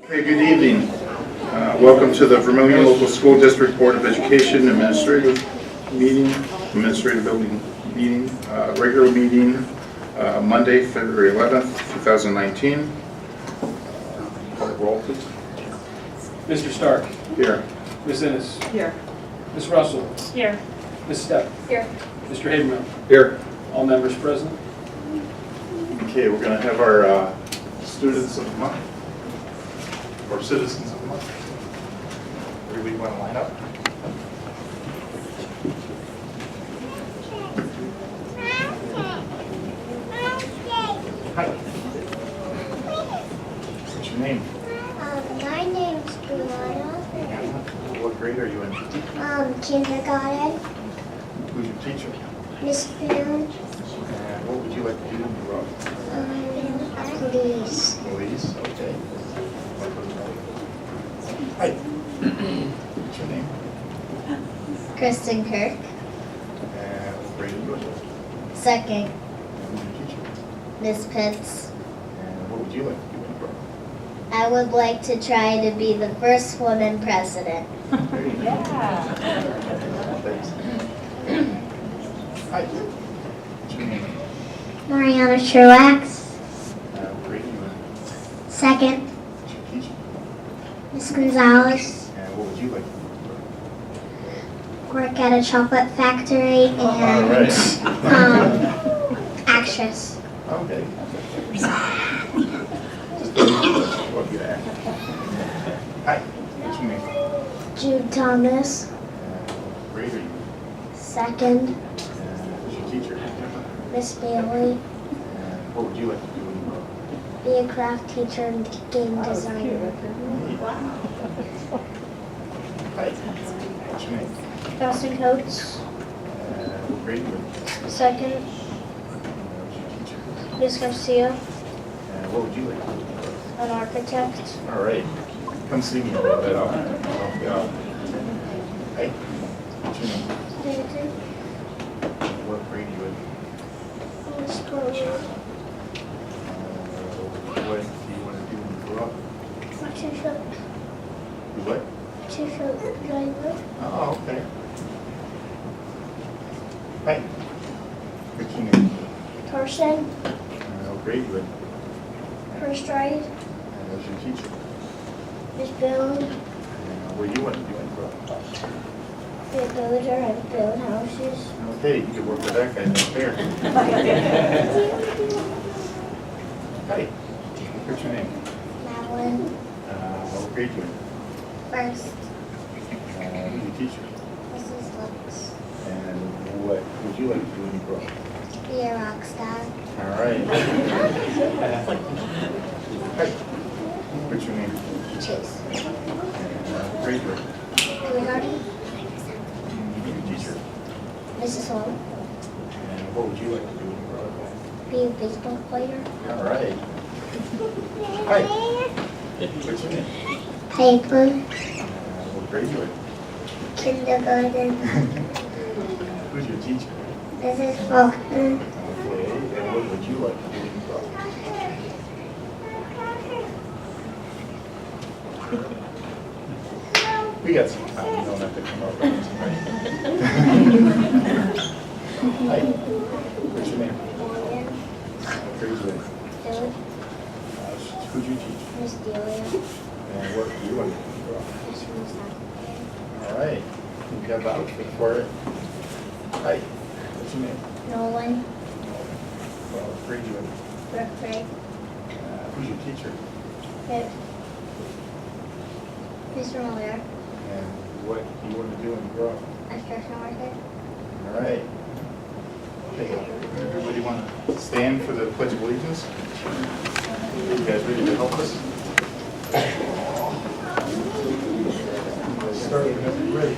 Hey, good evening. Welcome to the Vermillion Local School District Board of Education Administrative Building Meeting, regular meeting, Monday, February 11th, 2019. Call the roll, please. Mr. Stark. Here. Ms. Ennis. Here. Ms. Russell. Here. Ms. Stepp. Here. Mr. Habermill. Here. All members present. Okay, we're going to have our students of the month, or citizens of the month. Everybody want to line up? Hi. What's your name? My name's Brianna. What grade are you in? Kindergarten. Who's your teacher? Miss Boone. And what would you like to do when you grow up? Police. Police, okay. Hi. What's your name? Kristen Kirk. And what grade are you in? Second. And who's your teacher? Miss Pitts. And what would you like to do when you grow up? I would like to try to be the first woman president. Yeah. Thanks. Hi. What's your name? Mariana Truax. What grade are you in? Second. What's your teacher? Miss Gonzalez. And what would you like to do when you grow up? Work at a chocolate factory and Alright. actress. Okay. Just what you ask. Hi. What's your name? Jude Thomas. What grade are you in? Second. Who's your teacher? Miss Bailey. And what would you like to do when you grow up? Be a craft teacher and game designer. Hi. What's your name? Dawson Coates. What grade are you in? Second. Who's your teacher? Miss Garcia. And what would you like to do when you grow up? An architect. All right. Come see me a little bit. I'll help you out. Hey. What's your name? What grade are you in? School. What do you want to do when you grow up? Two-foot Do what? driver. Oh, okay. Hi. What's your name? Person. What grade are you in? First grade. And what's your teacher? Miss Boone. What do you want to do when you grow up? Be a builder and build houses. Okay, you can work with that guy right there. Hi. What's your name? Madeline. What grade are you in? First. Who's your teacher? Mrs. Lux. And what would you like to do when you grow up? Be a rock star. All right. Hi. What's your name? Chase. And what grade are you in? Kindergarten. Who's your teacher? Mrs. Hall. And what would you like to do when you grow up? Be a baseball player. All right. Hi. What's your name? Peyton. What grade are you in? Kindergarten. Who's your teacher? Mrs. Faulkner. Okay. And what would you like to do when you grow up? We got some time. You don't have to come up right tonight. Hi. What's your name? What grade are you in? Philip. Who's your teacher? Miss Delia. And what do you want to do when you grow up? Miss Rosette. All right. You got the outfit for it. Hi. What's your name? Nolan. What grade are you in? Brooke Craig. Who's your teacher? Mr. Miller. And what do you want to do when you grow up? Construction worker. All right. Okay. Everybody want to stand for the Pledge of Allegiance? You guys ready to help us? Start whenever you're ready.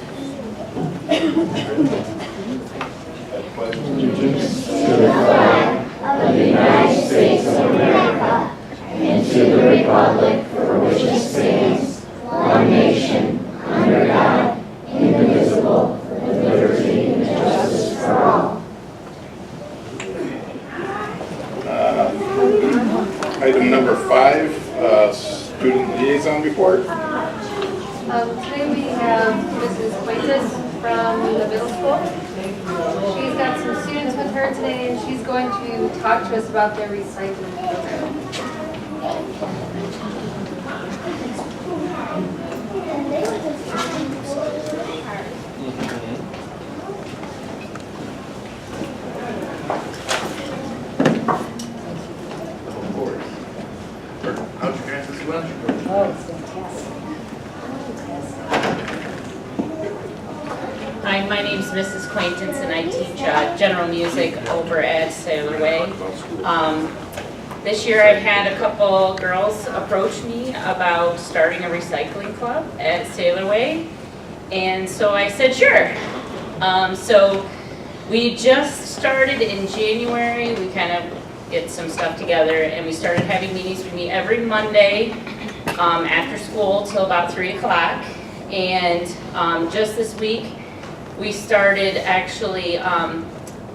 I pledge allegiance to the flag of the United States of America and to the republic for which it stands, one nation, under God, indivisible, with liberty and justice for all. Item number 5, student liaison report. Today we have Mrs. Quintus from the middle school. She's got some students with her today, and she's going to talk to us about their recycling program. Of course. How'd you guys do lunch? Oh, it's fantastic. Hi, my name's Mrs. Quaintance, and I teach general music over at Sailor Way. This year I had a couple girls approach me about starting a recycling club at Sailor Way, and so I said sure. So we just started in January. We kind of get some stuff together, and we started having meetings. We meet every Monday after school till about 3 o'clock, and just this week we started actually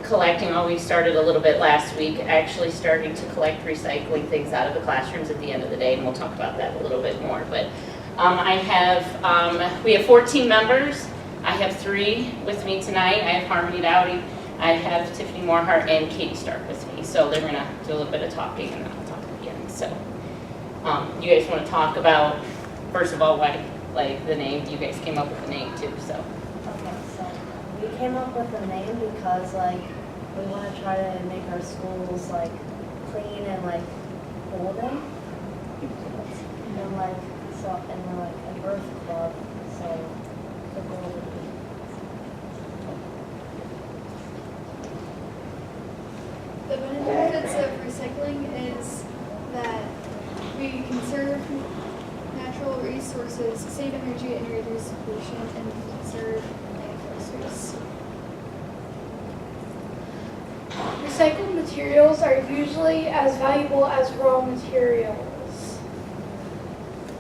collecting, we started a little bit last week, actually starting to collect recycling things out of the classrooms at the end of the day, and we'll talk about that a little bit more. But we have 14 members. I have 3 with me tonight. I have Harmony Dowdy, I have Tiffany Moorhart, and Katie Stark with me. So they're gonna do a little bit of talking, and then I'll talk again. So you guys wanna talk about, first of all, why, like the name, you guys came up with the name too, so. Okay, so we came up with the name because like we want to try to make our schools like clean and like golden. And like so and we're like an earth club, so the golden. The benefits of recycling is that we conserve natural resources, save energy, and reduce pollution, and conserve forests. Recycled materials are usually as valuable as raw materials.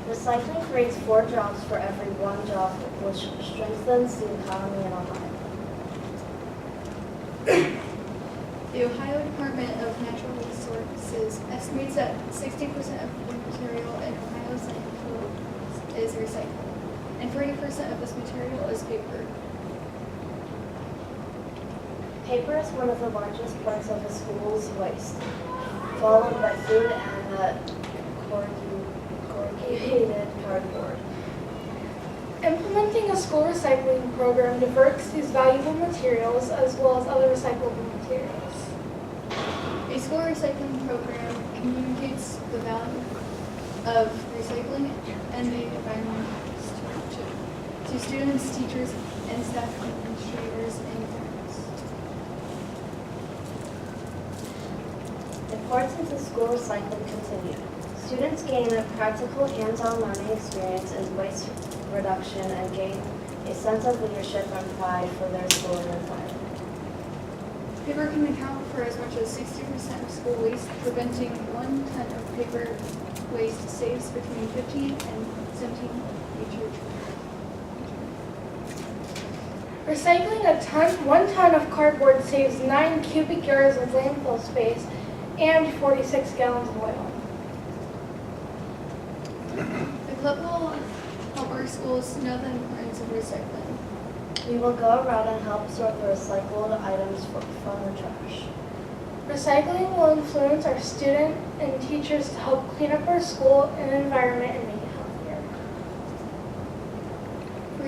Recycling creates 4 jobs for every 1 job, which strengthens the economy in Ohio. The Ohio Department of Natural Resources estimates that 60% of the material in Ohio's landfill is recycled, and 40% of this material is paper. Paper is one of the largest parts of a school's waste, followed by food and corrugated cardboard. Implementing a school recycling program diverts these valuable materials as well as other recyclable materials. A school recycling program communicates the value of recycling and the environment to students, teachers, and staff administrators and parents. Importance of school recycling continued. Students gain a practical hands-on learning experience in waste reduction and gain a sense of leadership and pride for their school and environment. Paper can account for as much as 60% of school waste. Preventing 1 ton of paper waste saves between 15 and 17 future Recycling 1 ton of cardboard saves 9 cubic yards of landfill space and 46 gallons of oil. The club will help our schools know the importance of recycling. We will go around and help sort the recycled items from the trash. Recycling will influence our students and teachers to help clean up our school and environment and make it healthier.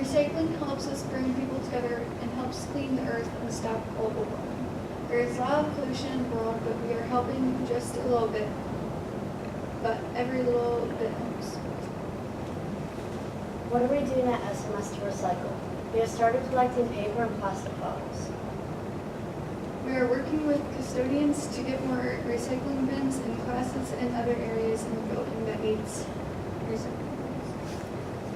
Recycling helps us bring people together and helps clean the earth and stop global warming. There is a lot of pollution in the world, but we are helping just a little bit. But every little bit helps. What are we doing at SMS to recycle? We have started collecting paper and plastic bottles. We are working with custodians to get more recycling bins in classes and other areas in the building that needs recycling bins.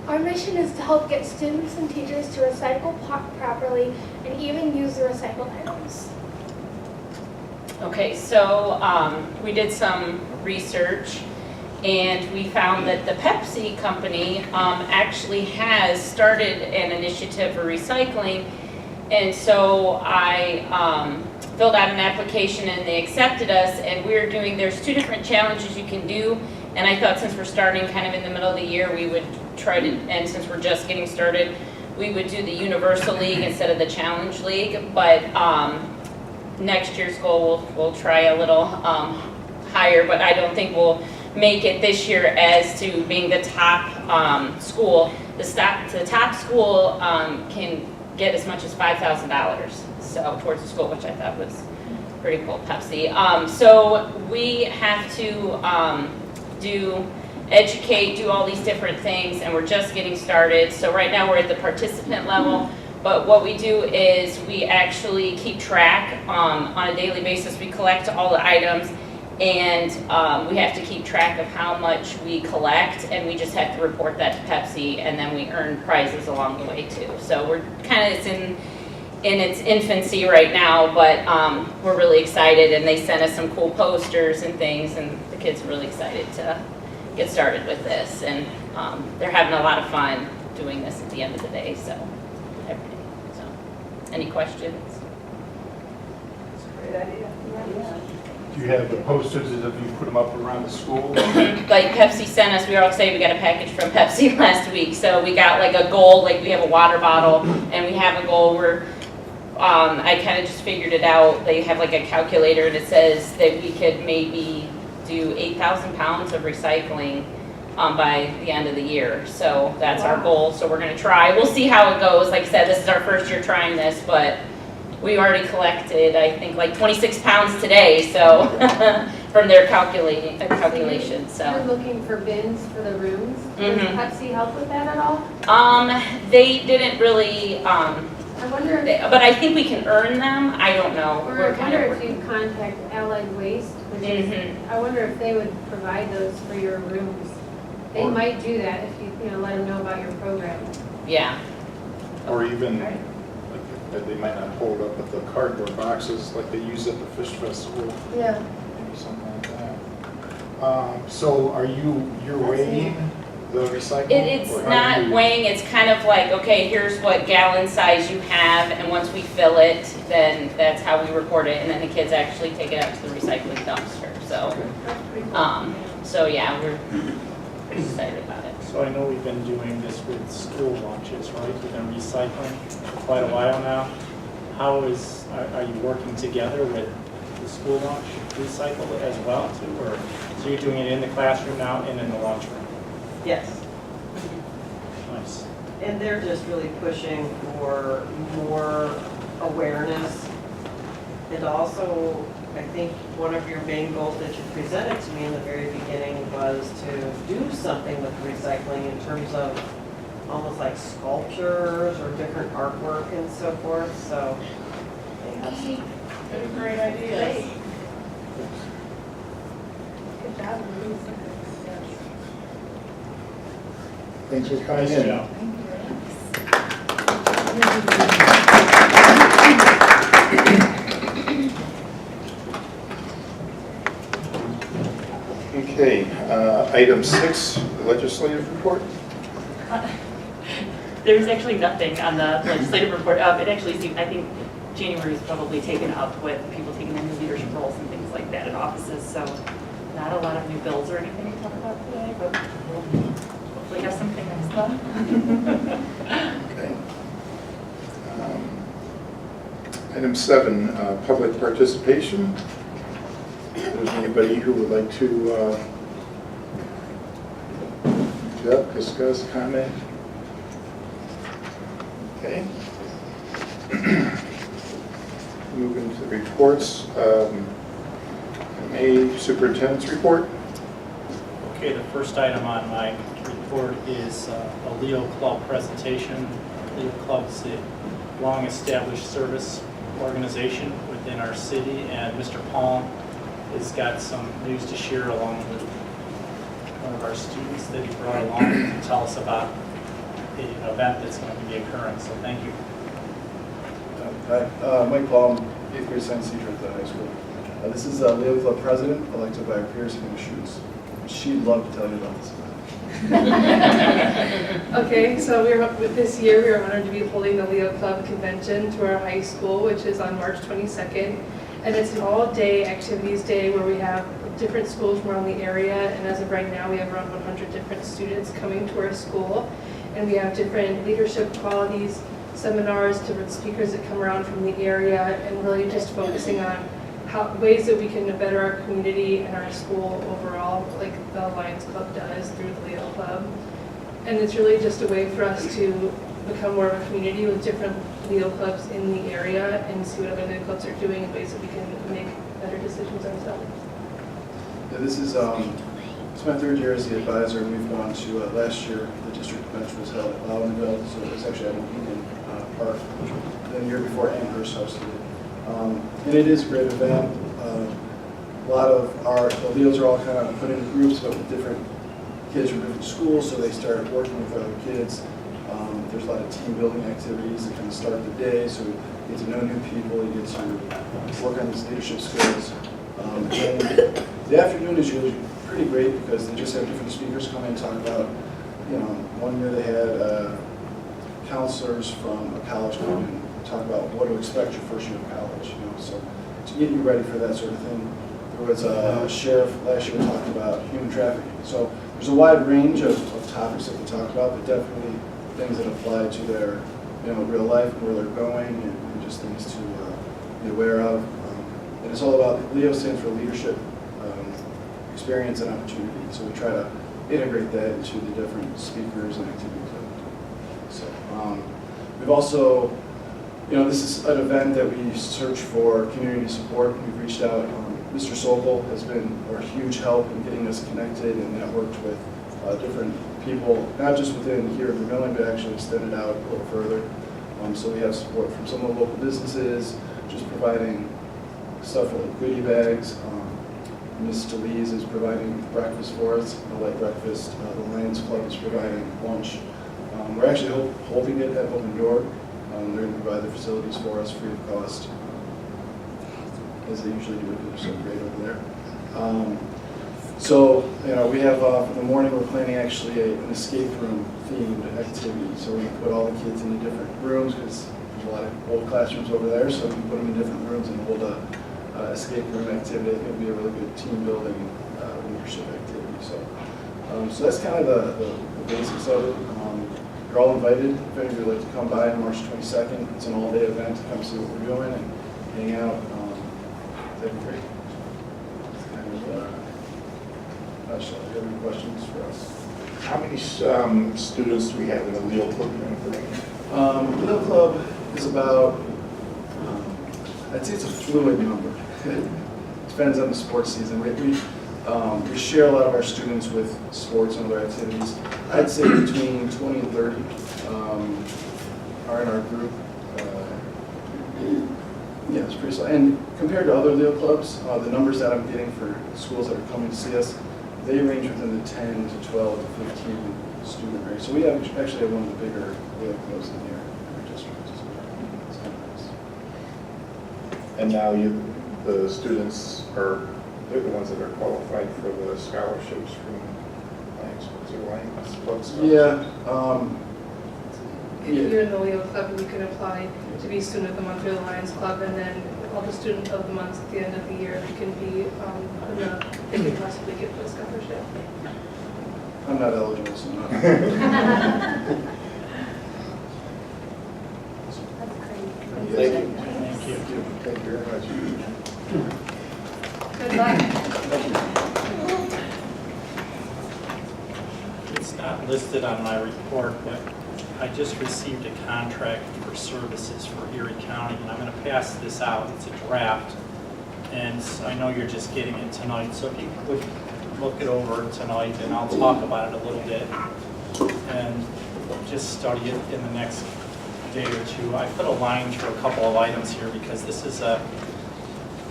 Our mission is to help get students and teachers to recycle properly and even use the recycled items. Okay, so we did some research, and we found that the Pepsi company actually has started an initiative for recycling. And so I filled out an application and they accepted us, and we're doing, there's 2 different challenges you can do. And I thought since we're starting kind of in the middle of the year, we would try to, and since we're just getting started, we would do the Universal League instead of the Challenge League. But next year's goal, we'll try a little higher, but I don't think we'll make it this year as to being the top school. The top school can get as much as $5,000 so towards the school, which I thought was pretty cool, Pepsi. So we have to educate, do all these different things, and we're just getting started. So right now we're at the participant level, but what we do is we actually keep track on a daily basis. We collect all the items, and we have to keep track of how much we collect, and we just have to report that to Pepsi, and then we earn prizes along the way too. So we're kind of, it's in its infancy right now, but we're really excited, and they sent us some cool posters and things, and the kids are really excited to get started with this, and they're having a lot of fun doing this at the end of the day, so every day. So, any questions? It's a great idea. Do you have the posters, have you put them up around the school? Like Pepsi sent us, we were all excited, we got a package from Pepsi last week, so we got like a goal, like we have a water bottle, and we have a goal where I kind of just figured it out. They have like a calculator, and it says that we could maybe do 8,000 pounds of recycling by the end of the year. So that's our goal. So we're going to try. We'll see how it goes. Like I said, this is our first year trying this, but we already collected, I think, like 26 pounds today. So from their calculation. So You're looking for bins for the rooms. Does Mhm. Pepsi help with that at all? they didn't really. I wonder if, But I think we can earn them. I don't know. or We're I kind wonder of. if you contact Allied Waste, which is, Mhm. I wonder if they would provide those for your rooms. They Or- might do that if you let them know about your program. Yeah. Or even, Right. like, they might not hold up with the cardboard boxes like they use at the Fish Festival, Yeah. maybe something like that. So are you're weighing the recycling? It's Or how do not you- weighing, it's kind of like, okay, here's what gallon size you have, and once we fill it, then that's how we report it, and then the kids actually take it out to the recycling dumpster, so. That's pretty cool. So yeah, we're pretty excited about it. So I know we've been doing this with school lunches, right? We've been recycling for quite a while now. Are you working together with the school lunch recycle as well too? Or, so you're doing it in the classroom now and in the lunchroom? Yes, Nice. and they're just really pushing for more awareness. And also, I think one of your main goals that you presented to me in the very beginning was to do something with recycling in terms of almost like sculptures or different artwork and so forth, so they have some great ideas. Good job. Thanks for coming Nice in. job. Okay, item 6, legislative report. There's actually nothing on the legislative report. It actually seemed, I think January is probably taken up with people taking on new leadership roles and things like that in offices, so not a lot of new bills or anything to talk about today, but we'll hopefully have something next month. Okay. Item 7, public participation. If there's anybody who would like to discuss, comment? Okay. Moving to the reports. A superintendent's report. Okay, the first item on my report is a Leo Club presentation. Leo Club is a long-established service organization within our city, and Mr. Palm has got some news to share along with one of our students that he brought along to tell us about the event that's going to be occurring, so thank you. Hi, Mike Palm, 8th grade science teacher at the high school. This is Leo Club President, elected by Pearson Schutz. She'd love to tell you about this event. Okay, so this year we are honored to be holding the Leo Club convention to our high school, which is on March 22nd. And it's an all-day activities day where we have different schools from around the area, and as of right now, we have around 100 different students coming to our school, and we have different leadership qualities, seminars, different speakers that come around from the area, and really just focusing on ways that we can better our community and our school overall, like the Lions Club does through the Leo Club. And it's really just a way for us to become more of a community with different Leo clubs in the area and see what other Leo clubs are doing in ways that we can make better decisions ourselves. Yeah, this is it's my third year as the advisor, and we've gone to last year the district convention was held at Loudonville, so it was actually at Mohegan Park. The year before Amherst hosted it. And it is a great event. A lot of the Leos are all kind of put into groups, but with different kids from different schools, so they start working with other kids. There's a lot of team building activities that kind of start the day, so you get to know new people, you get to work on these leadership skills. And the afternoon is usually pretty great because they just have different speakers come in and talk about, one year they had counselors from a college come in and talk about what to expect your first year of college, so to get you ready for that sort of thing. There was a sheriff last year talking about human trafficking. So there's a wide range of topics that we talk about, but definitely things that apply to their real life and where they're going, and just things to be aware of. And it's all about, LEO stands for leadership, experience, and opportunity. So we try to integrate that into the different speakers and activities that we do. So we've also, this is an event that we search for community support. We've reached out. Mr. Sokol has been a huge help in getting us connected and networked with different people, not just within here in Vermillion, but actually extended out a little further. So we have support from some of the local businesses, just providing stuff like goodie bags. Ms. DeLees is providing breakfast for us, a light breakfast. The Lions Club is providing lunch. We're actually holding it at Open Door. They're going to provide the facilities for us free of cost, as they usually do. They're so great over there. So we have for the morning we're planning actually an escape room themed activity. So we're going to put all the kids into different rooms because there's a lot of old classrooms over there. So we can put them in different rooms and hold a escape room activity. I think it'll be a really good team building leadership activity. So that's kind of the basics of it. You're all invited. If any of you would like to come by on March 22nd, it's an all-day event to come see what we're doing and hang out. That'd be great. That's kind of nutshell. Do you have any questions for us? How many students do we have in the Leo Club? The Leo Club is about, I'd say it's a fluid number. It depends on the sports season. We share a lot of our students with sports and other activities. I'd say between 20 and 30 are in our group. Yeah, it's pretty slow. And compared to other Leo clubs, the numbers that I'm getting for schools that are coming to see us, they range within the 10 to 12 to 15 student range. So we actually have one of the bigger Leo clubs in here in our district. It's kind of nice. And now the students they're the ones that are qualified for the scholarships from Lions Club. Yeah. If you're in the Leo Club, you can apply to be Student of the Month through the Lions Club, and then all the Student of the Months at the end of the year can be, they can possibly get the scholarship. I'm not eligible, so no. Thank you. Thank you. Thank you very much. Good luck. It's not listed on my report, but I just received a contract for services for Erie County, and I'm going to pass this out. It's a draft, and I know you're just getting it tonight, so if you could look it over tonight, and I'll talk about it a little bit, and just study it in the next day or two. I put a line through a couple of items here because this is a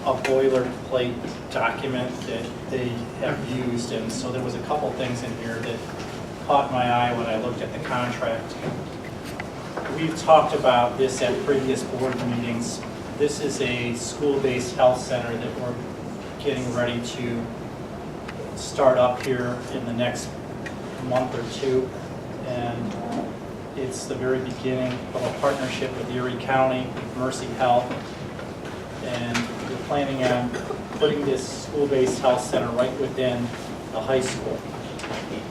boilerplate document that they have used, and so there was a couple things in here that caught my eye when I looked at the contract. We've talked about this at previous board meetings. This is a school-based health center that we're getting ready to start up here in the next month or two, and it's the very beginning of a partnership with Erie County, Mercy Health, and we're planning on putting this school-based health center right within the high school.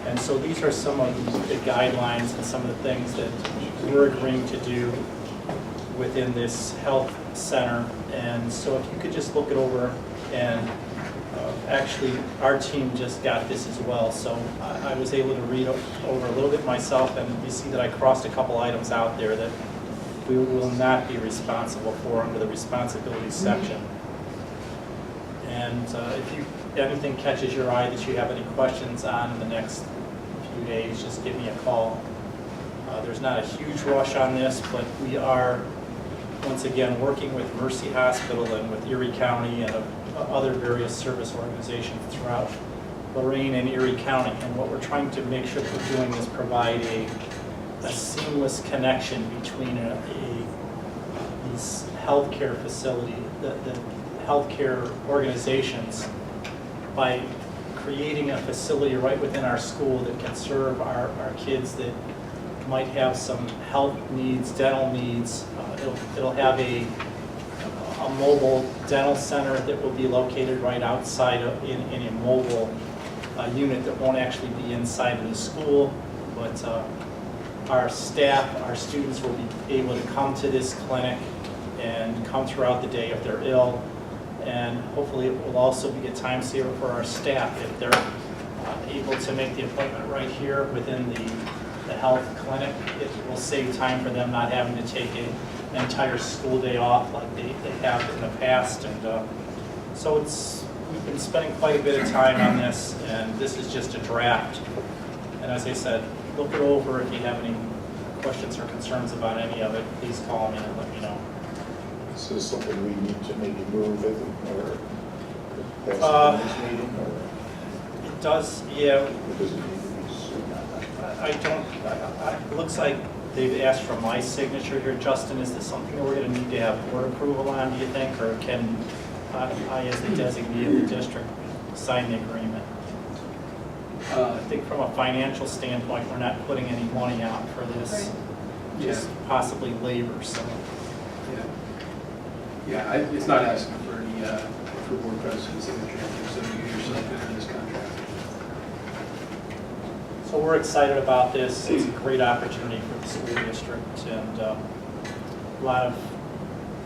And so these are some of the guidelines and some of the things that we're agreeing to do within this health center. And so if you could just look it over, and actually our team just got this as well. So I was able to read over a little bit myself, and you see that I crossed a couple items out there that we will not be responsible for under the responsibilities section. And if anything catches your eye that you have any questions on in the next few days, just give me a call. There's not a huge rush on this, but we are, once again, working with Mercy Hospital and with Erie County and other various service organizations throughout Lorain and Erie County. And what we're trying to make sure that we're doing is provide a seamless connection between these healthcare facility, the healthcare organizations, by creating a facility right within our school that can serve our kids that might have some health needs, dental needs. It'll have a mobile dental center that will be located right outside in a mobile unit that won't actually be inside of the school, but our staff, our students will be able to come to this clinic and come throughout the day if they're ill. And hopefully it will also be a time saver for our staff if they're able to make the appointment right here within the health clinic. It will save time for them not having to take an entire school day off like they have in the past. And so we've been spending quite a bit of time on this, and this is just a draft. And as I said, look it over. If you have any questions or concerns about any of it, please call me and let me know. Is this something we need to maybe move it or pass this meeting? Or It does, yeah. or does it need to be soon? It looks like they've asked for my signature here. Justin, is this something that we're going to need to have board approval on, do you think? Or can I, as the designee of the district, sign the agreement? I think from a financial standpoint, we're not putting any money out for this, just possibly labor, so. Yeah, it's not asking for any, for board president's signature, so you yourself in this contract. So we're excited about this. It's a great opportunity for the school district, and a lot of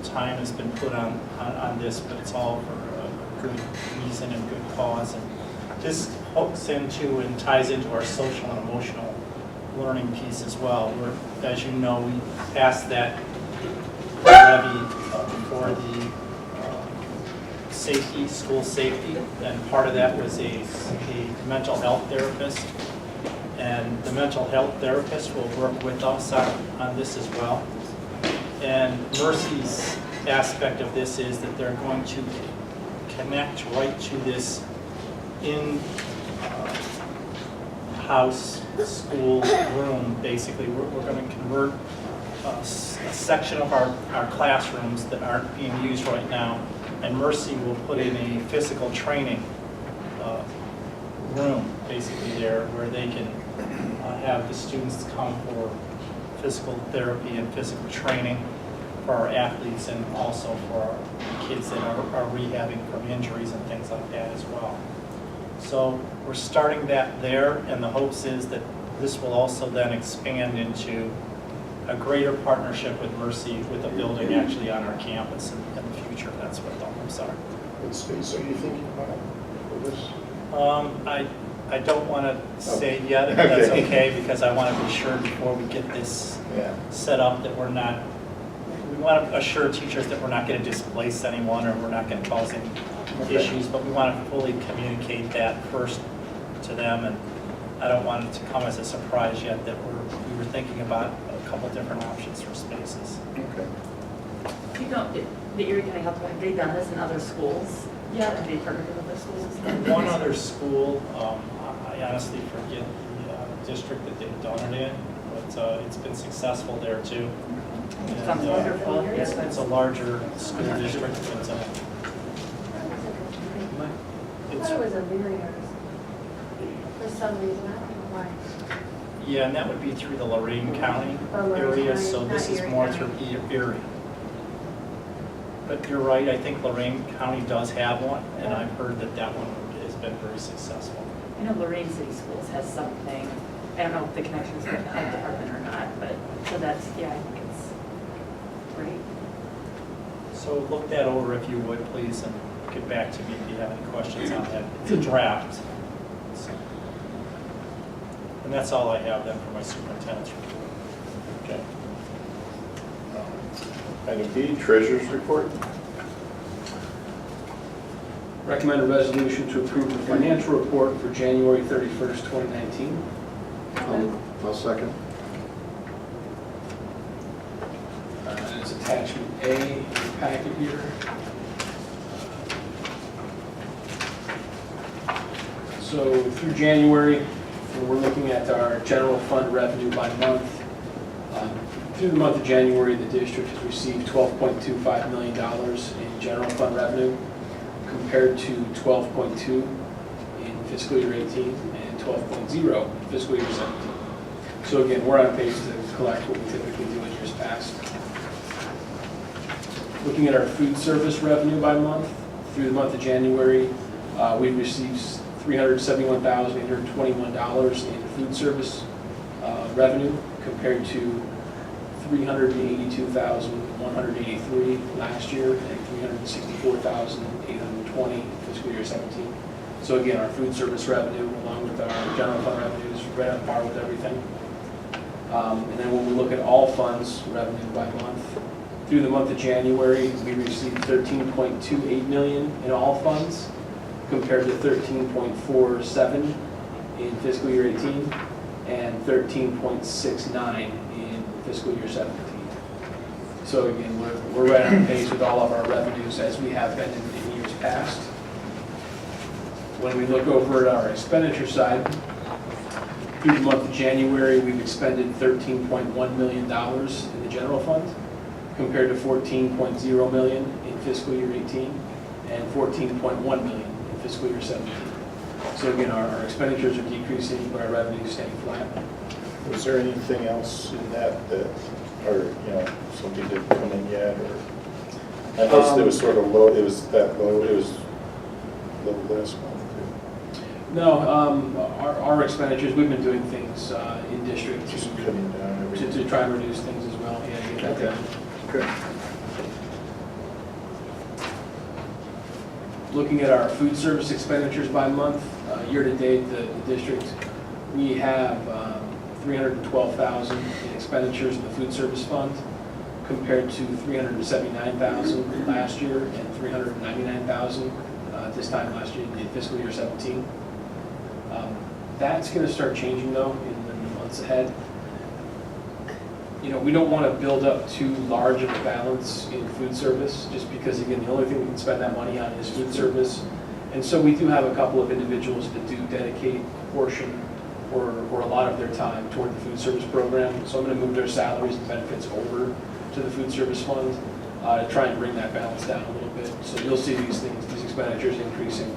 time has been put on this, but it's all for a good reason and good cause. And this hooks into and ties into our social and emotional learning piece as well. As you know, we passed that levy for the safety, school safety, and part of that was a mental health therapist. And the mental health therapist will work with us on this as well. And Mercy's aspect of this is that they're going to connect right to this in-house school room, basically. We're going to convert a section of our classrooms that aren't being used right now, and Mercy will put in a physical training room, basically there, where they can have the students come for physical therapy and physical training for our athletes, and also for our kids that are rehabbing from injuries and things like that as well. So we're starting that there, and the hopes is that this will also then expand into a greater partnership with Mercy with a building actually on our campus in the future. That's what the hopes are. What space are you thinking about for this? I don't want to say yet, if that's okay, because I want to be sure before we get this set up that we want to assure teachers that we're not going to displace anyone, or we're not going to cause any issues, but we want to fully communicate that first to them, and I don't want it to come as a surprise yet that we were thinking about a couple different options for spaces. Okay. You know, the Erie County Health, have they done this in other schools? Yeah. Have they partnered with other schools? One other school, I honestly forget the district that they've done it in, but it's been successful there too. Sounds wonderful. It's a larger school district, but I thought it was a barrier for some reason, I don't know why. yeah, and that would be through the Lorain County Oh, Lorain area, County, so this not is Erie more County. through Erie. But you're right, I think Lorraine County does have one, and I've heard that that one has been very successful. I know Lorraine City Schools has something, I don't know if the connections with the health department or not, but, so that's, yeah, I think it's great. So look that over if you would, please, and get back to me if you have any questions on that. It's a draft. So- And that's all I have then for my superintendent's report. Okay. Item B, treasurer's report. Recommend a resolution to approve the financial report for January 31st, 2019. I'll second. And it's attachment A in the packet here. So through January, we're looking at our general fund revenue by month. Through the month of January, the district has received $12.25 million in general fund revenue compared to 12.2 in fiscal year 18 and 12.0 in fiscal year 17. So again, we're on pace to collect what we typically do in years past. Looking at our food service revenue by month, through the month of January, we received $371,821 in food service revenue compared to $382,183 last year and $364,820 fiscal year 17. So again, our food service revenue, along with our general fund revenue, is right on par with everything. And then when we look at all funds revenue by month, through the month of January, we received $13.28 million in all funds compared to $13.47 in fiscal year 18 and $13.69 in fiscal year 17. So again, we're right on pace with all of our revenues as we have been in years past. When we look over at our expenditure side, through the month of January, we've expended $13.1 million in the general fund compared to $14.0 million in fiscal year 18 and $14.1 million in fiscal year 17. So again, our expenditures are decreasing, but our revenue is staying flat. Was there anything else in that, or, something didn't come in yet, or? I noticed it was sort of low, it was that low, it was low last month. No, our expenditures, we've been doing things in district Just cutting down everything. to try and reduce things as well, yeah, to get that down. Good. Looking at our food service expenditures by month, year-to-date, the district, we have $312,000 in expenditures in the food service fund compared to $379,000 last year and $399,000 this time last year in fiscal year 17. That's going to start changing though in the months ahead. We don't want to build up too large of a balance in food service just because, again, the only thing we can spend that money on is food service. And so we do have a couple of individuals that do dedicate a portion or a lot of their time toward the food service program. So I'm going to move their salaries and benefits over to the food service fund to try and bring that balance down a little bit. So you'll see these expenditures increasing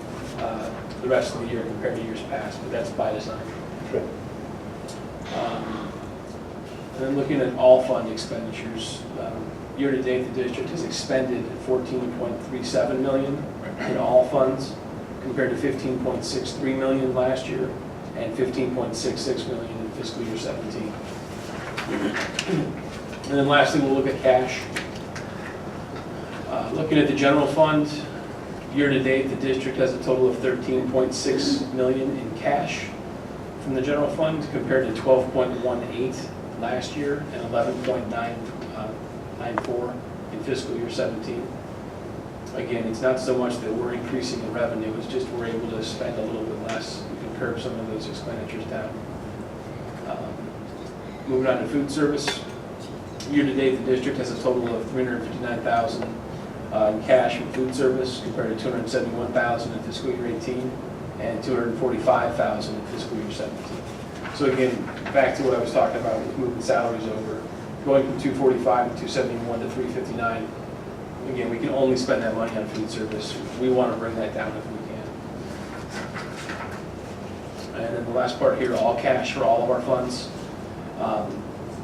the rest of the year compared to years past, but that's by design. Good. And then looking at all fund expenditures, year-to-date, the district has expended $14.37 million in all funds compared to $15.63 million last year and $15.66 million in fiscal year 17. And then lastly, we'll look at cash. Looking at the general fund, year-to-date, the district has a total of $13.6 million in cash from the general fund compared to $12.18 last year and $11.94 in fiscal year 17. Again, it's not so much that we're increasing the revenue, it's just we're able to spend a little bit less. We can curb some of those expenditures down. Moving on to food service. Year-to-date, the district has a total of $359,000 in cash in food service compared to $271,000 in fiscal year 18 and $245,000 in fiscal year 17. So again, back to what I was talking about with moving salaries over, going from 245 to 271 to 359. Again, we can only spend that money on food service. We want to bring that down if we can. And then the last part here, all cash for all of our funds.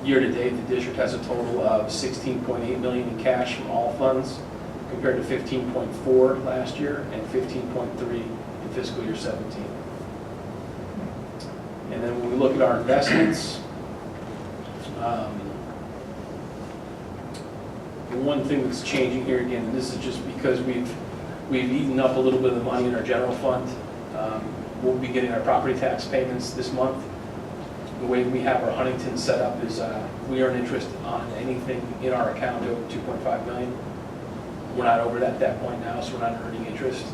Year to date, the district has a total of $16.8 million in cash from all funds compared to 15.4 last year and 15.3 in fiscal year 17. And then when we look at our investments, the one thing that's changing here again, and this is just because we've eaten up a little bit of the money in our general fund. We'll be getting our property tax payments this month. The way we have our Huntington set up is we earn interest on anything in our account over 2.5 million. We're not over at that point now, so we're not earning interest.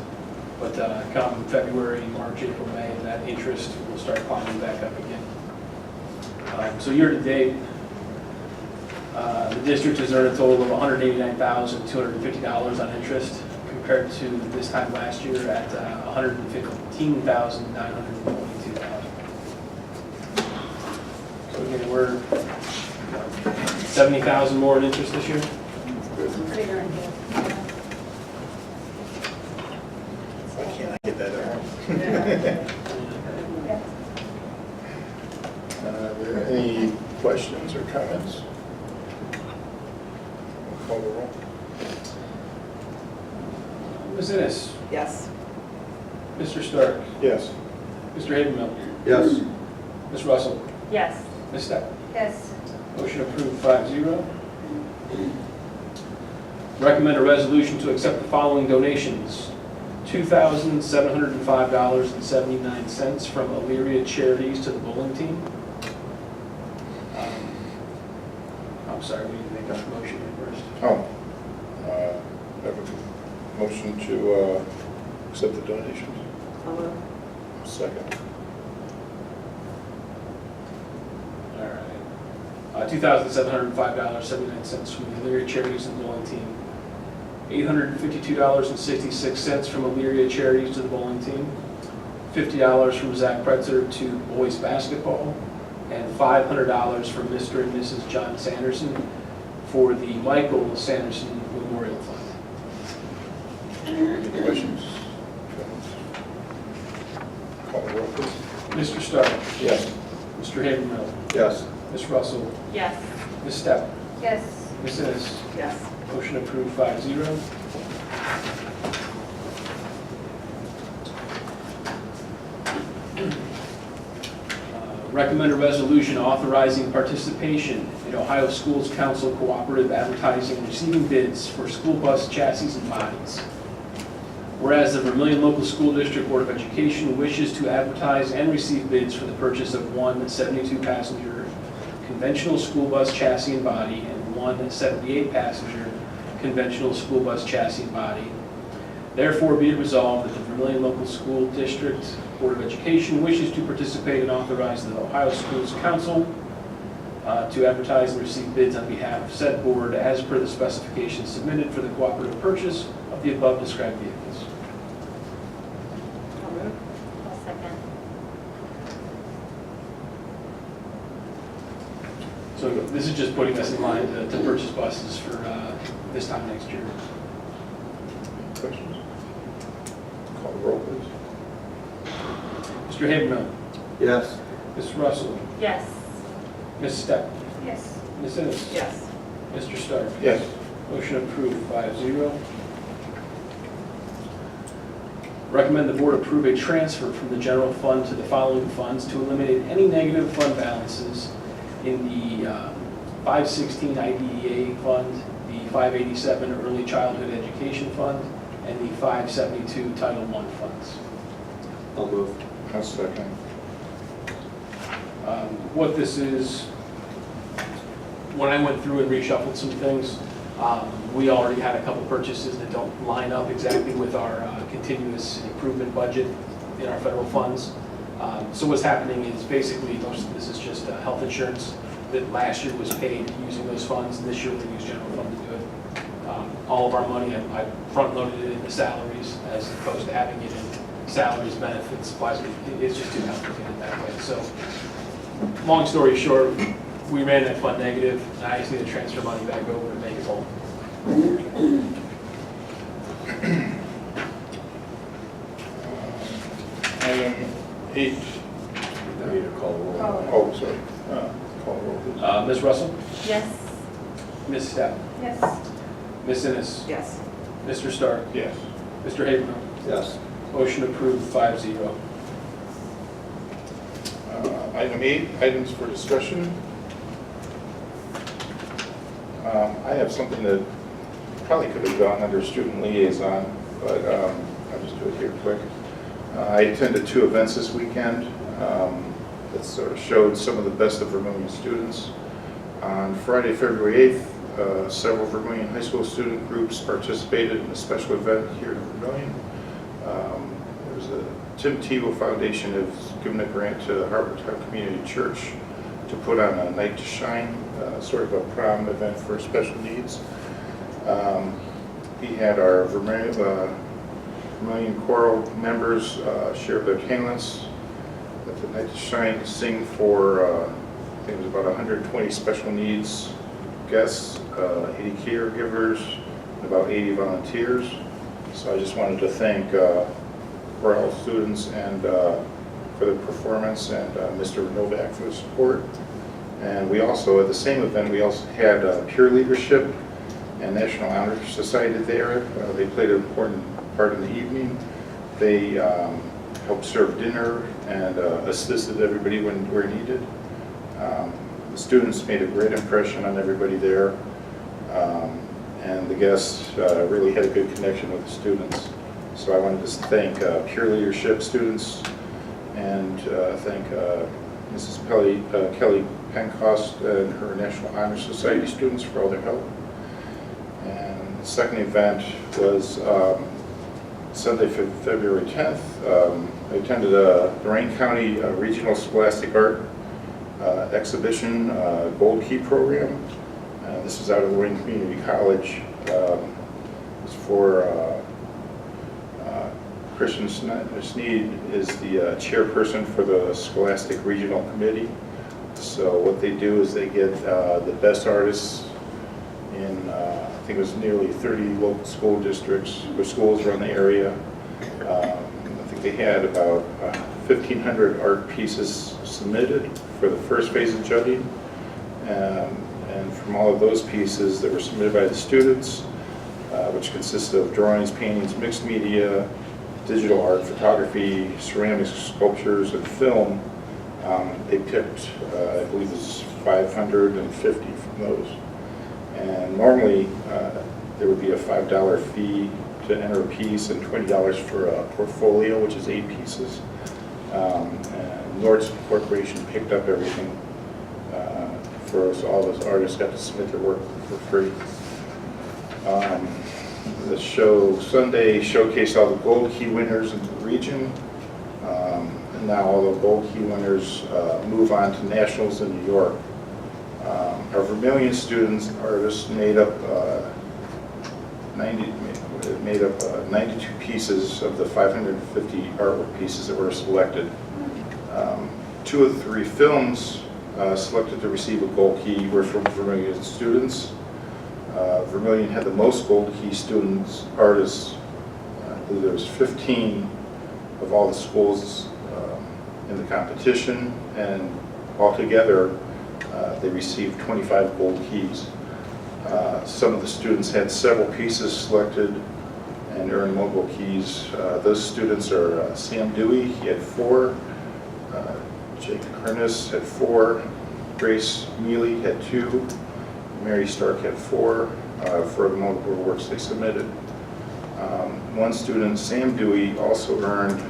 But come February, March, April, May, that interest will start climbing back up again. So year to date, the district has earned a total of $189,250 on interest, compared to this time last year at $115,922. So again, we're 70,000 more in interest this year. Why can't I get that out? Are there any questions or comments? Call the roll. Ms. Ennis, Yes. Mr. Stark, Yes. Mr. Habermill, Yes. Ms. Russell, Yes. Ms. Stepp. Yes. Motion approved 5-0. Recommend a resolution to accept the following donations. $2,705.79 from Elyria Charities to the bowling team. I'm sorry, we need to make a motion here first. Oh. Have a motion to accept the donations. Second. All right. $2,705.79 from the Elyria Charities and Bowling Team. $852.66 from Elyria Charities to the bowling team. $50 from Zach Pretzer to boys basketball. And $500 from Mr. and Mrs. John Sanderson for the Michael Sanderson Memorial Fund. Any questions? Call the roll, please. Mr. Stark. Yes. Mr. Habermill. Yes. Ms. Russell. Yes. Ms. Stepp. Yes. Ms. Ennis. Yes. Motion approved 5-0. Recommend a resolution authorizing participation in Ohio Schools Council cooperative advertising and receiving bids for school bus chassis and bodies. Whereas the Vermillion Local School District Board of Education wishes to advertise and receive bids for the purchase of one 72-passenger conventional school bus chassis and body and one 78-passenger conventional school bus chassis and body. Therefore, be it resolved that the Vermillion Local School District Board of Education wishes to participate and authorize the Ohio Schools Council to advertise and receive bids on behalf of said board as per the specifications submitted for the cooperative purchase of the above described vehicles. I'll second. So this is just putting us in line to purchase buses for this time next year. Questions? Call the roll, please. Mr. Habermill. Yes. Ms. Russell. Yes. Ms. Stepp. Yes. Ms. Ennis. Yes. Mr. Stark. Yes. Motion approved 5-0. Recommend the board approve a transfer from the general fund to the following funds to eliminate any negative fund balances in the 516 IDEA fund, the 587 Early Childhood Education Fund, and the 572 Title I funds. I'll move. I'll second. What this is, when I went through and reshuffled some things, we already had a couple purchases that don't line up exactly with our continuous improvement budget in our federal funds. So what's happening is basically most of this is just health insurance that last year was paid using those funds, and this year we use general fund to do it. All of our money, I front-loaded it into salaries as opposed to having it in salaries, benefits, supplies. It's just too complicated that way. So long story short, we ran that fund negative, and I just need to transfer money back over to make it whole. Item 8. I need to call the roll. Oh, sorry. Call the roll, please. Ms. Russell? Yes. Ms. Stepp? Yes. Ms. Ennis? Yes. Mr. Stark? Yes. Mr. Habermill? Yes. Motion approved 5-0. Item 8, items for discussion. I have something that probably could have gone under student liaison, but I'll just do it here quick. I attended 2 events this weekend that sort of showed some of the best of Vermillion students. On Friday, February 8th, several Vermillion High School student groups participated in a special event here in Vermillion. There was a Tim Tebow Foundation has given a grant to Harbortown Community Church to put on a Night to Shine, sort of a prom event for special needs. We had our Vermillion choral members share their talents at the Night to Shine to sing for, I think it was about 120 special needs guests, 80 caregivers, and about 80 volunteers. So I just wanted to thank for all students and for the performance, and Mr. Novak for the support. And we also, at the same event, we also had Peer Leadership and National Honor Society there. They played an important part in the evening. They helped serve dinner and assisted everybody where needed. The students made a great impression on everybody there, and the guests really had a good connection with the students. So I wanted to thank Peer Leadership students and thank Mrs. Kelly Pencost and her National Honor Society students for all their help. And the second event was Sunday, February 10th. I attended a Lorraine County Regional Scholastic Art Exhibition Gold Key program. This was out of Lorraine Community College. It was for Christian Sneed is the chairperson for the Scholastic Regional Committee. So what they do is they get the best artists in, I think it was nearly 30 local school districts or schools around the area. I think they had about 1,500 art pieces submitted for the first phase of judging. And from all of those pieces that were submitted by the students, which consisted of drawings, paintings, mixed media, digital art, photography, ceramics, sculptures, and film, they picked, I believe it was 550 from those. And normally, there would be a $5 fee to enter a piece and $20 for a portfolio, which is 8 pieces. And Nordson Corporation picked up everything for us. All those artists got to submit their work for free. The show Sunday showcased all the Gold Key winners in the region. And now all the Gold Key winners move on to nationals in New York. Our Vermillion students, artists, made up 92 pieces of the 550 artwork pieces that were selected. 2 of the 3 films selected to receive a Gold Key were from Vermillion students. Vermillion had the most Gold Key students, artists. I believe there was 15 of all the schools in the competition, and altogether they received 25 Gold Keys. Some of the students had several pieces selected and earned multiple keys. Those students are Sam Dewey, he had 4. Jake Harness had 4. Grace Mealy had 2. Mary Stark had 4 for the multiple works they submitted. One student, Sam Dewey, also earned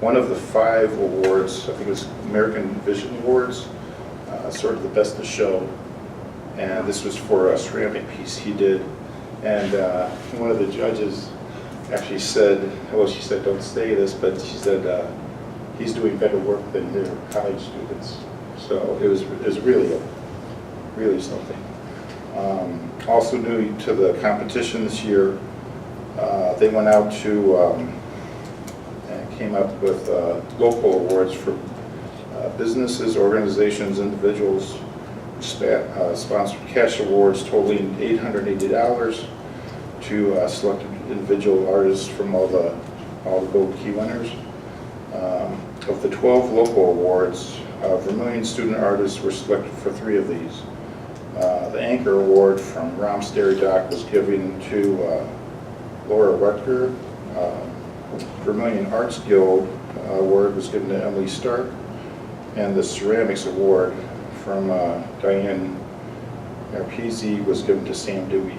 one of the 5 awards, I think it was American Vision Awards, sort of the best of show. And this was for a ceramic piece he did. And one of the judges actually said, well, she said, don't say this, but she said he's doing better work than their college students. So it was really something. Also new to the competition this year, they went out to and came up with local awards for businesses, organizations, individuals, sponsored cash awards totaling $880 to selected individual artists from all the Gold Key winners. Of the 12 local awards, Vermillion student artists were selected for 3 of these. The Anchor Award from Rom Sterry Doc was given to Laura Rutger. Vermillion Arts Guild Award was given to Emily Stark. And the Ceramics Award from Diane Arpisi was given to Sam Dewey.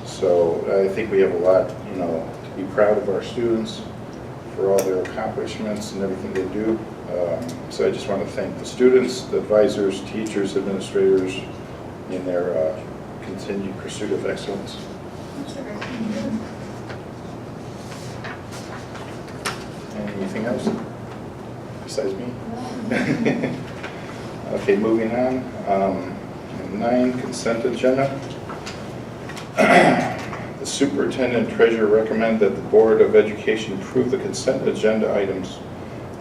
So I think we have a lot, to be proud of our students for all their accomplishments and everything they do. So I just want to thank the students, the advisors, teachers, administrators in their continued pursuit of excellence. Anything else besides me? Okay, moving on. 9, consent agenda. The superintendent and treasurer recommend that the Board of Education approve the consent agenda items.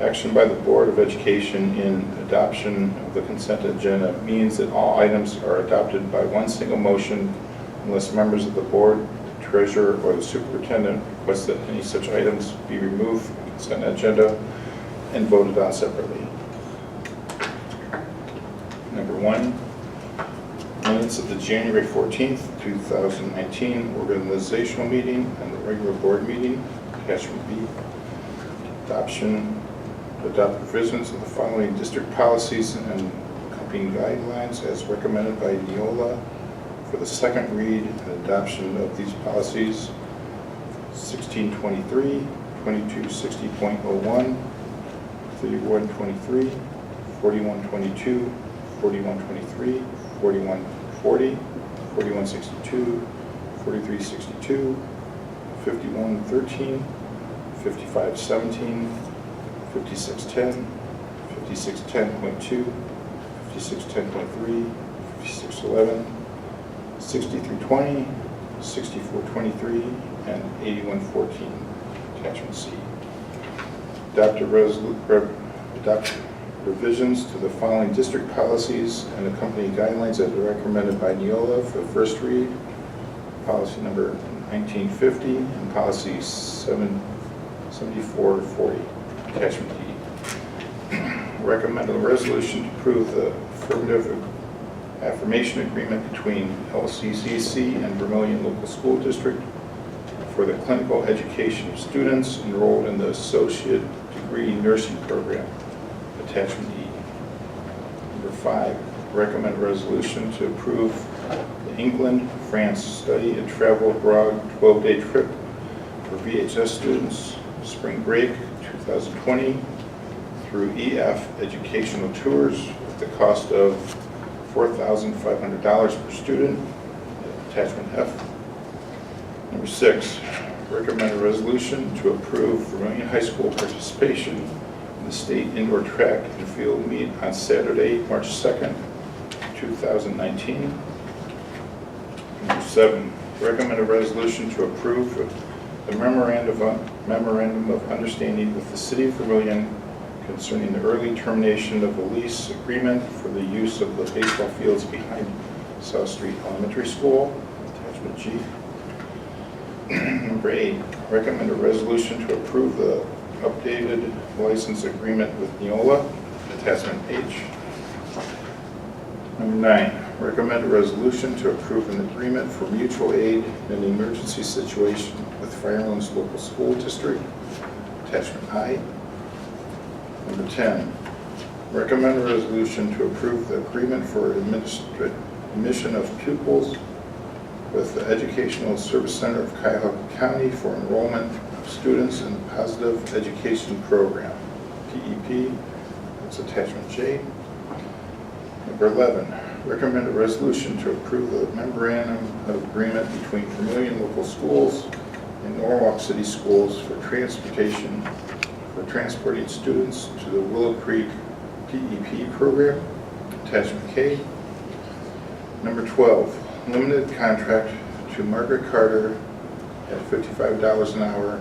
Action by the Board of Education in adoption of the consent agenda means that all items are adopted by one single motion unless members of the board, the treasurer, or the superintendent request that any such items be removed from the consent agenda and voted on separately. Number 1, minutes of the January 14th, 2019 organizational meeting and the regular board meeting. Attachment B. Adopt revisions of the following district policies and accompanying guidelines as recommended by Neola for the second read and adoption of these policies. 1623, 2260.01, 3123, 4122, 4123, 4140, 4162, 4362, 5113, 5517, 5610, 5610.2, 5610.3, 5611, 6320, 6423, and 8114. Attachment C. Adopt revisions to the following district policies and accompanying guidelines as recommended by Neola for the first read. Policy number 1950 and policy 7440. Attachment D. Recommend a resolution to approve the affirmative affirmation agreement between LCCC and Vermillion Local School District for the clinical education of students enrolled in the associate degree nursing program. Attachment E. Number 5, recommend a resolution to approve the England, France study and travel abroad 12-day trip for VHS students, spring break 2020 through EF educational tours at the cost of $4,500 per student. Attachment F. Number 6, recommend a resolution to approve Vermillion High School participation in the state indoor track and field meet on Saturday, March 2nd, 2019. Number 7, recommend a resolution to approve the memorandum of understanding with the City of Vermillion concerning the early termination of the lease agreement for the use of the baseball fields behind South Street Elementary School. Attachment G. Number 8, recommend a resolution to approve the updated license agreement with Neola. Attachment H. Number 9, recommend a resolution to approve an agreement for mutual aid in an emergency situation with Firelands Local School District. Attachment I. Number 10, recommend a resolution to approve the agreement for admission of pupils with the Educational Service Center of Cuyahoga County for enrollment of students in the Positive Education Program, PEP. That's attachment J. Number 11, recommend a resolution to approve the memorandum of agreement between Vermillion Local Schools and Norwalk City Schools for transportation for transporting students to the Willow Creek PEP program. Attachment K. Number 12, limited contract to Margaret Carter at $55 an hour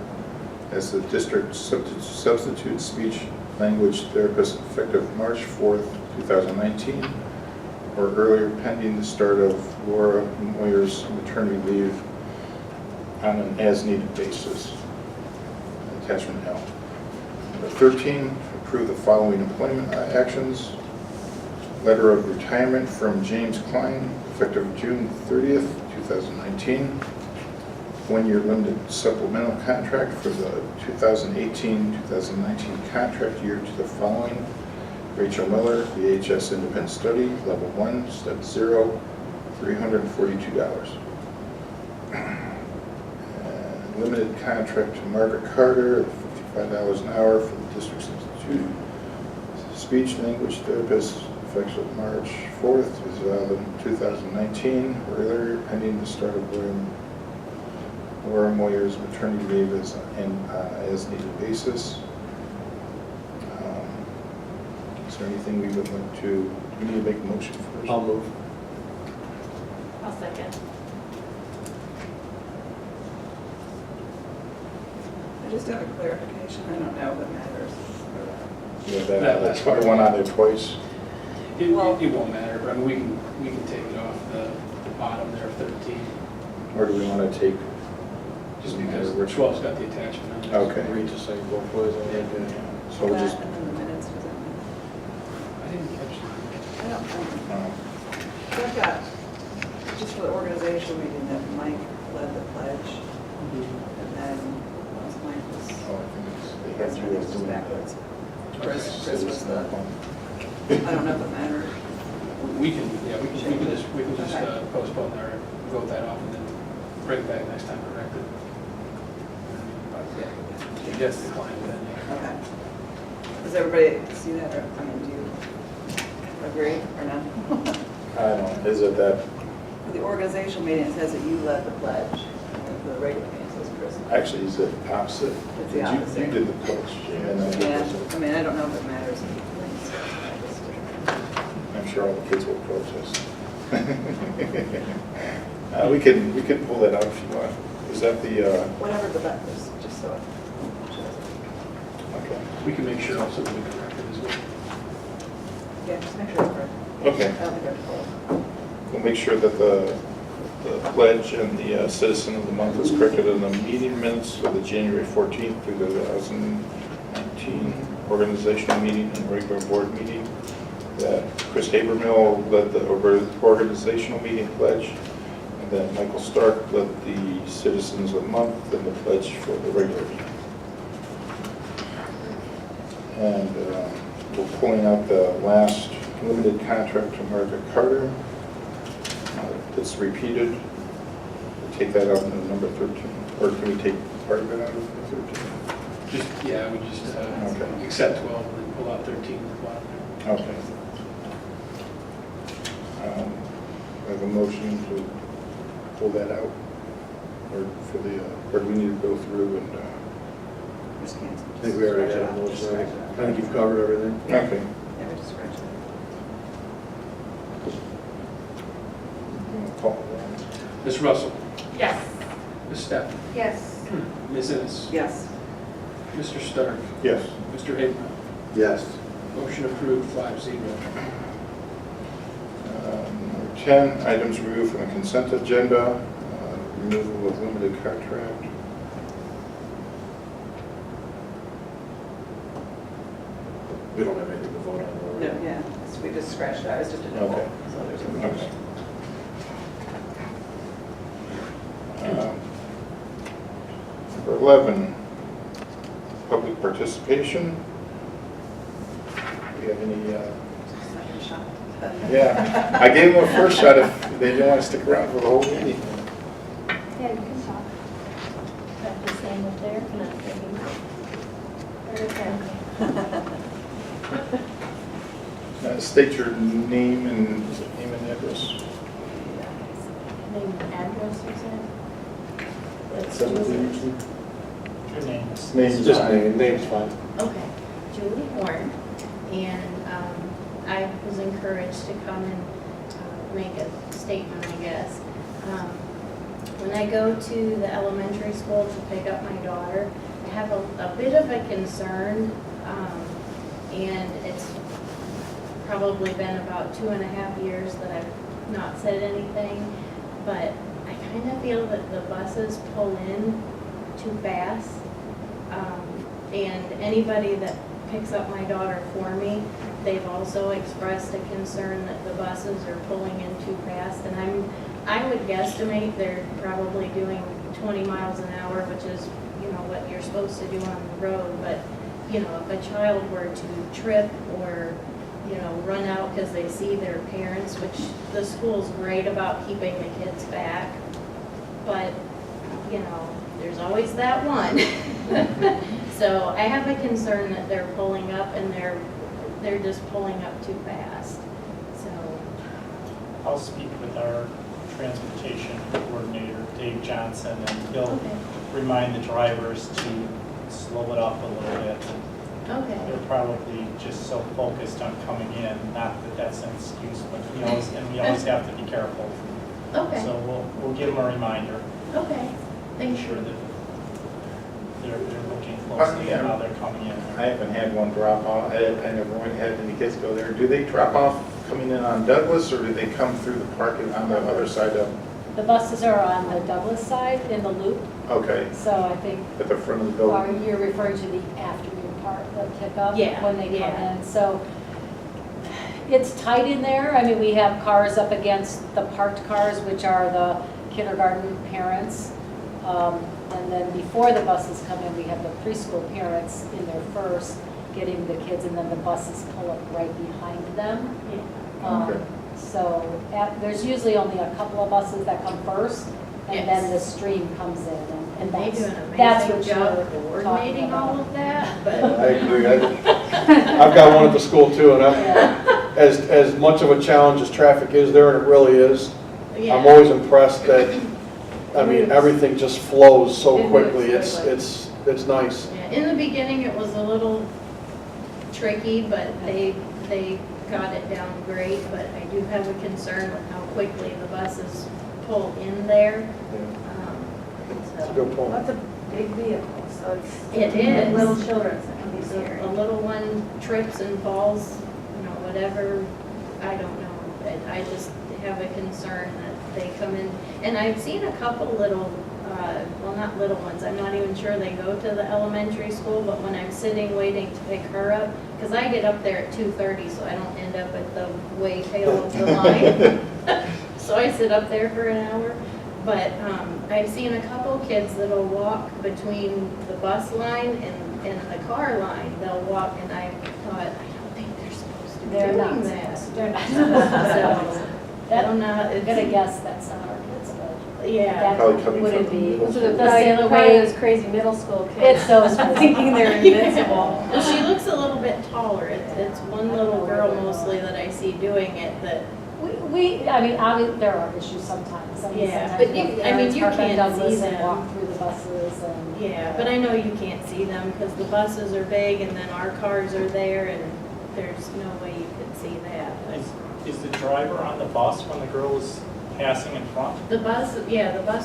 as the district substitute speech language therapist effective March 4th, 2019, or earlier pending the start of Laura Moyer's maternity leave on an as-needed basis. Attachment L. Number 13, approve the following employment actions. Letter of retirement from James Klein, effective June 30th, 2019. One-year limited supplemental contract for the 2018-2019 contract year to the following. Rachel Miller, VHS Independent Study, Level 1, Step 0, $342. And limited contract to Margaret Carter, $55 an hour for the district substitute speech language therapist, effective March 4th, 2019, or earlier, pending the start of Laura Moyer's maternity leave as needed basis. Is there anything we would like to, we need to make a motion first? I'll move. I'll second. I just have a clarification, I don't know if it matters. Yeah, that's why I went on there twice. It won't matter, but I mean, we can take it off the bottom there, 13, Or do we want to take? just because 12's got the attachment on it. Okay. Read just like both ways on that. So we'll just, And then the minutes, was it? I didn't catch I don't know. So I've got, just for the organizational meeting, that Mike led the pledge, and then, what was Michael's? oh, I think it's, they I have think to it's just backwards. Chris was the, I I don't know if it mattered. We can just postpone or vote that off and then bring it back next time corrected. It gets declined then. Okay. Does everybody see that, or, I mean, do you agree or not? don't know, is it that, For the organizational meeting, it says that you led the pledge, and for the regular meeting, it says Chris. actually, is it opposite? It's the opposite. You did the pledge, and then Yeah, I mean, I don't know if it matters. I'm sure all the kids will protest. We can pull that out if you want. Is that the, Whatever the best is, just so it shows. okay. We can make sure also that we correct it as well. Yeah, just make sure it's correct. Okay. I don't think I have to pull it. We'll make sure that the pledge and the citizen of the month is corrected in the meeting minutes of the January 14th, 2019 organizational meeting and regular board meeting. That Chris Habermill led the organizational meeting pledge, and then Michael Stark led the citizens of the month and the pledge for the regular meeting. And we're pulling out the last limited contract to Margaret Carter. It's repeated. We'll take that out in number 13, or can we take part of it out of 13? Just, yeah, we just Okay. accept 12 and then pull out 13 at the bottom there. Okay. I have a motion to pull that out, or for the, or do we need to go through and, Just cancel. I think we already had a motion. I think you've covered everything. okay. Yeah, we just scratch it. Call it. Ms. Russell, Yes. Ms. Steph, Yes. Ms. Ennis, Yes. Mr. Stark, Yes. Mr. Habermill. Yes. Motion approved, 5-0. Number 10, items removed from the consent agenda, removal of limited contract. We don't have anything to vote on. No, yeah, so we just scratched it out, it's just a double, Okay. so there's a Okay. motion. Number 11, public participation. Do we have any, Second shot. yeah, I gave them a first shot if they didn't want to stick around for the whole meeting. Yeah, you can talk. Have to stand up there, not State your name and address. Name and address, you said? That's everything usually. Your names. Name's Just fine. name's fine. Okay, Julie Horn, and I was encouraged to come and make a statement, I guess. When I go to the elementary school to pick up my daughter, I have a bit of a concern, and it's probably been about 2.5 years that I've not said anything, but I kind of feel that the buses pull in too fast. And anybody that picks up my daughter for me they've also expressed a concern that the buses are pulling in too fast, and I would guesstimate they're probably doing 20 miles an hour, which is, you know, what you're supposed to do on the road, but, you know, if a child were to trip or, you know, run out because they see their parents, which the school's great about keeping the kids back, but, you know, there's always that one. So I have a concern that they're pulling up and they're just pulling up too fast, so. I'll speak with our transportation coordinator, Dave Johnson, and he'll remind the drivers to slow it up a little bit. Okay. They're probably just so focused on coming in, not that that's an excuse, but we always have to be careful. Okay. So we'll give them a reminder. Okay, thank Make you. sure that they're looking closely at how they're coming in. I haven't had one drop off, I never had any kids go there. Do they drop off coming in on Douglas, or do they come through the parking on the other side of? The buses are on the Douglas side in the loop, Okay, so I think, at the front of the building? are you referring to the afternoon part, the pickup? Yeah, When they come yeah. in, so it's tight in there. I mean, we have cars up against the parked cars, which are the kindergarten parents. And then before the buses come in, we have the preschool parents in there first, getting the kids, and then the buses pull up right behind them. Okay. So there's usually only a couple of buses that come first, and then the stream comes in, and They that's, do an that's amazing what job you're coordinating talking all about. of that, but. I agree. I've got one at the school too, and as much of a challenge as traffic is there, and it really is, Yeah. I'm always impressed that, I mean, everything just flows so It quickly. moves It's nice. Yeah, in the beginning, it was a little tricky, but they got it down great, but I do have a concern with how quickly the buses pull in there. That's a good point. That's a big vehicle, so it's. It is. Little children, so it can be So scary. a little one trips and falls, you know, whatever, I don't know. But I just have a concern that they come in, and I've seen a couple little, well, not little ones, I'm not even sure they go to the elementary school, but when I'm sitting waiting to pick her up, because I get up there at 2:30, so I don't end up at the way tail of the line. So I sit up there for an hour. But I've seen a couple kids that'll walk between the bus line and the car line. They'll walk, and I thought, I don't think they're supposed to be They're not doing that. supposed to. They're not supposed to. So, I don't know. I'm gonna guess that's not our kids, but Yeah. Probably coming would from it be the the middle same Probably way? those crazy middle school kids. It's those Thinking they're invincible. Well, she looks a little bit taller. It's one little girl mostly that I see doing it that, I mean, obviously, there are issues sometimes. I mean, Yeah, sometimes but you- the I mean, parents you park on can't Douglas see and them. walk through the buses and. yeah, but I know you can't see them because the buses are big and then our cars are there and there's no way you could see that. Is the driver on the bus when the girl is passing in front? The bus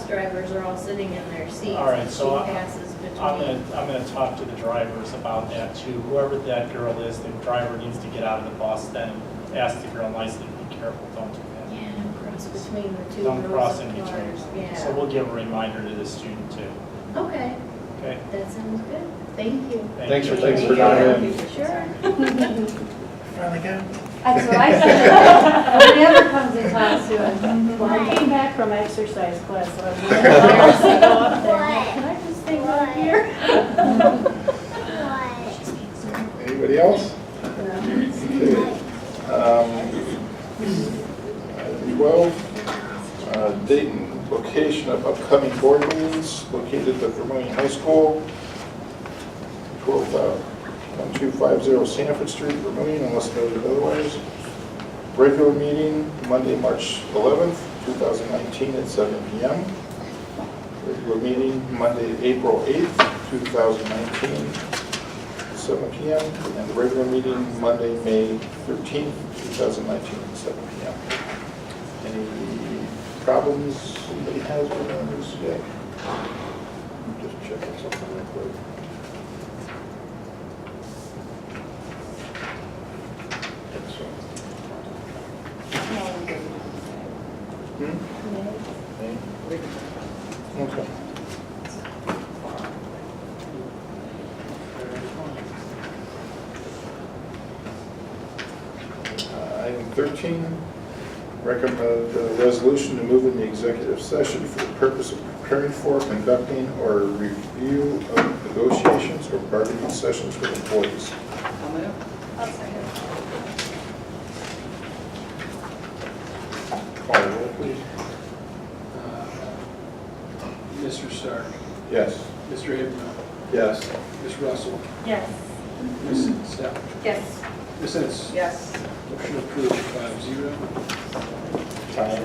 drivers are all sitting in their seats. All right, and so she passes between. I'm gonna talk to the drivers about that too. Whoever that girl is, the driver needs to get out of the bus, then ask the girl nicely, be careful, don't do that. Yeah, don't cross between the two Don't rows cross of in between. cars. Yeah. So we'll give a reminder to the student too. Okay, Okay? that sounds good. Thank you. Thanks for Thank coming you. in. Sure. Finally got it. That's what I said. If it ever comes in town soon. Well, I came back from exercise class, so I was like, "Oh, go up there. Can I just stay right here? Anybody else? Okay. 12, date and location of upcoming board meetings located at Vermillion High School, 1250 Sanford Street, Vermillion, unless noted otherwise. Regular meeting, Monday, March 11th, 2019 at 7 p.m. Regular meeting, Monday, April 8th, 2019, 7 p.m. And the regular meeting, Monday, May 13th, 2019, at 7 p.m. Any problems anybody has with this yet? Just checking something real quick. Okay. Item 13, recommend a resolution to move in the executive session for the purpose of preparing for, conducting, or review of negotiations or bargaining sessions with employees. I'll move. I'll second. Call the roll, please. Mr. Stark, Yes. Mr. Habermill, Yes. Ms. Russell, Yes. Ms. Steph, Yes. Ms. Ennis. Yes. Motion approved 5-0. Time